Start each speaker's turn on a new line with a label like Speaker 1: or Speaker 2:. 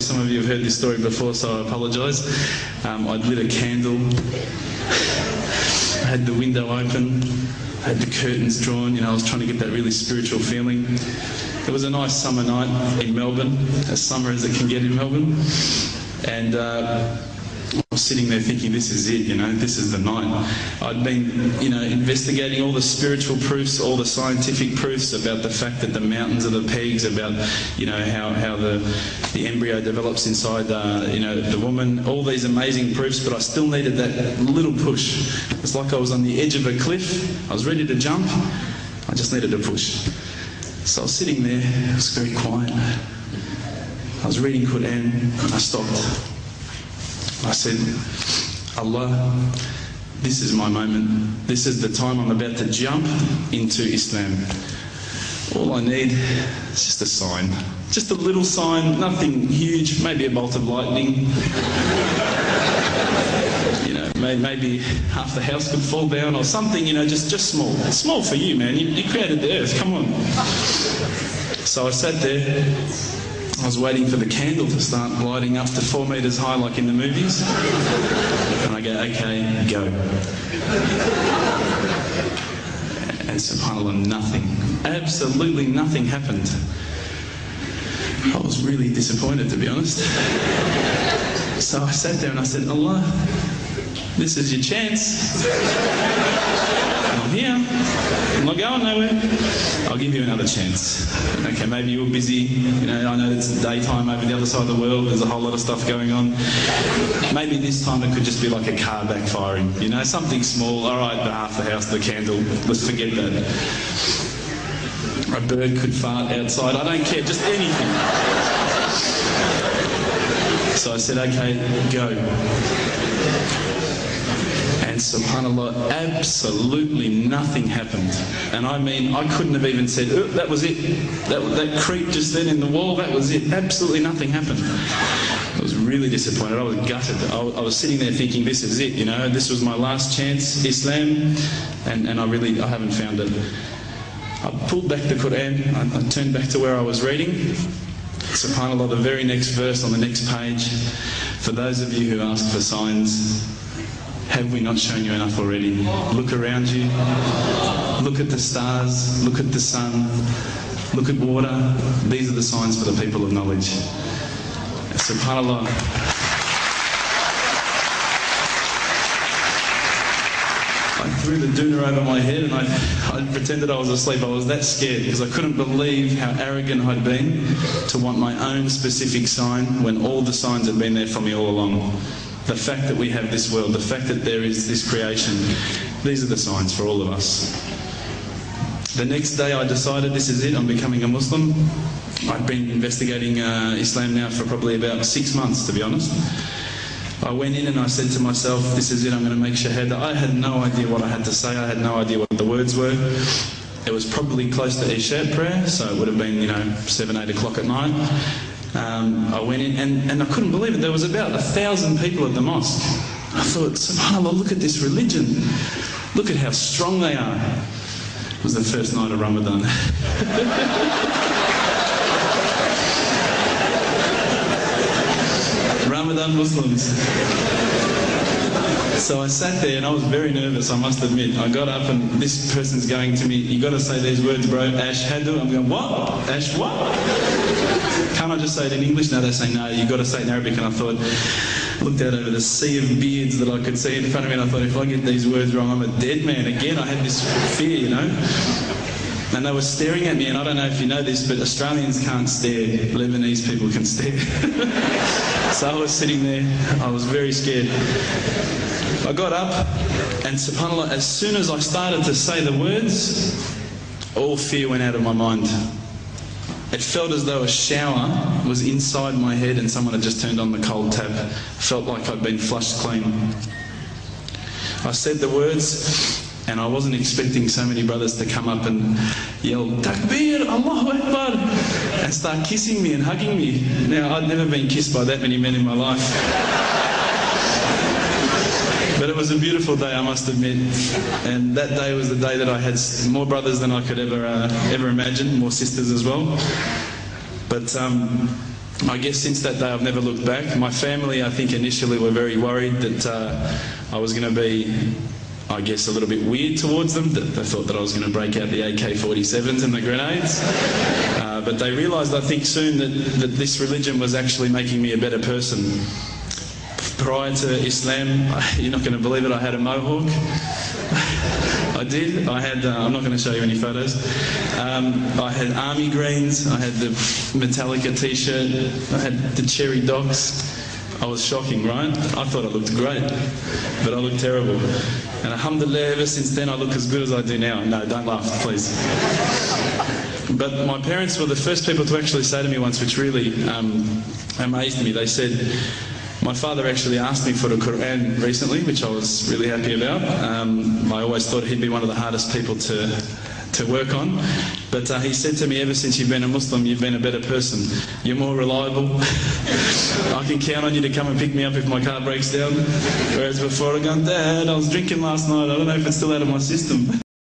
Speaker 1: Some of you have heard this story before, so I apologise. I'd lit a candle, I had the window open, I had the curtains drawn, I was trying to get that really spiritual feeling. It was a nice summer night in Melbourne, as summer as it can get in Melbourne, and I was sitting there thinking, this is it, this is the night. I'd been, investigating all the spiritual proofs, all the scientific proofs about the fact that the mountains are the pegs, about, how the embryo develops inside, the woman, all these amazing proofs, but I still needed that little push. It's like I was on the edge of a cliff, I was ready to jump, I just needed a push. So I was sitting there, it was very quiet. I was reading Quran, and I stopped. I said, Allah, this is my moment. This is the time I'm about to jump into Islam. All I need is just a sign. Just a little sign, nothing huge, maybe a bolt of lightning. Maybe half the house could fall down or something, just small. It's small for you, man. You created the earth, come on. So I sat there. I was waiting for the candle to start lighting up to 4 metres high like in the movies. And I go, okay, go. And subhanAllah, nothing. Absolutely nothing happened. I was really disappointed, to be honest. So I sat there and I said, Allah, this is your chance. I'm here. I'm not going nowhere. I'll give you another chance. Okay, maybe you were busy. I know it's daytime over the other side of the world. There's a whole lot of stuff going on. Maybe this time it could just be like a car backfiring. Something small. All right, half the house, the candle. Let's forget that. A bird could fart outside. I don't care. Just anything. So I said, okay, go. And subhanAllah, absolutely nothing happened. And I mean, I couldn't have even said, oh, that was it. That creep just then in the wall, that was it. Absolutely nothing happened. I was really disappointed. I was gutted. I was sitting there thinking, this is it, this was my last chance, Islam, and I haven't found it. I pulled back the Quran, I turned back to where I was reading. SubhanAllah, the very next verse on the next page, for those of you who ask for signs, have we not shown you enough already? Look around you, look at the stars, look at the sun, look at water. These are the signs for the people of knowledge. SubhanAllah. I threw the doona over my head and I pretended I was asleep. I was that scared because I couldn't believe how arrogant I'd been to want my own specific sign when all the signs had been there for me all along. The fact that we have this world, the fact that there is this creation, these are the signs for all of us. The next day I decided this is it, I'm becoming a Muslim. I'd been investigating Islam now for probably about 6 months, to be honest. I went in and I said to myself, this is it, I'm going to make shahada. I had no idea what I had to say, I had no idea what the words were. It was probably close to Isha prayer, so it would have been, 7, 8 o'clock at night. I went in and I couldn't believe it. There was about 1,000 people at the mosque. I thought, subhanAllah, look at this religion. Look at how strong they are. It was the first night of Ramadan. Ramadan Muslims. So I sat there and I was very nervous, I must admit. I got up and this person's going to me, you got to say these words, bro, Ashhadu. I'm going, what? Ash what? Can't I just say it in English? No, they say no, you got to say it in Arabic. And I thought, looked out over the sea of beards that I could see in front of me and I thought, if I get these words wrong, I'm a dead man. Again, I had this fear, And they were staring at me, and I don't know if you know this, but Australians can't stare. Lebanese people can stare. So I was sitting there, I was very scared. I got up, and subhanAllah, as soon as I started to say the words, all fear went out of my mind. It felt as though a shower was inside my head and someone had just turned on the cold tap. Felt like I'd been flushed clean. I said the words, and I wasn't expecting so many brothers to come up and yell, Takbir, Allahu Akbar, and start kissing me and hugging me. Now, I'd never been kissed by that many men in my life. But it was a beautiful day, I must admit. And that day was the day that I had more brothers than I could ever imagine, more sisters as well. But I guess since that day I've never looked back. My family, I think, initially were very worried that I was going to be, I guess, a little bit weird towards them. That they thought that I was going to break out the AK-47s and the grenades. But they realised, I think, soon that this religion was actually making me a better person. Prior to Islam, you're not going to believe it, I had a mohawk. I did. I had, I'm not going to show you any photos. I had army greens, I had the Metallica t-shirt, I had the cherry docks. I was shocking, right? I thought I looked great, but I looked terrible. And alhamdulillah, ever since then I look as good as I do now. No, don't laugh, please. But my parents were the first people to actually say to me once, which really amazed me. They said, my father actually asked me for the Quran recently, which I was really happy about. I always thought he'd be one of the hardest people to work on. But he said to me, ever since you've been a Muslim, you've been a better person. You're more reliable. I can count on you to come and pick me up if my car breaks down. Whereas before I'd gone, Dad, I was drinking last night. I don't know if it's still out of my system.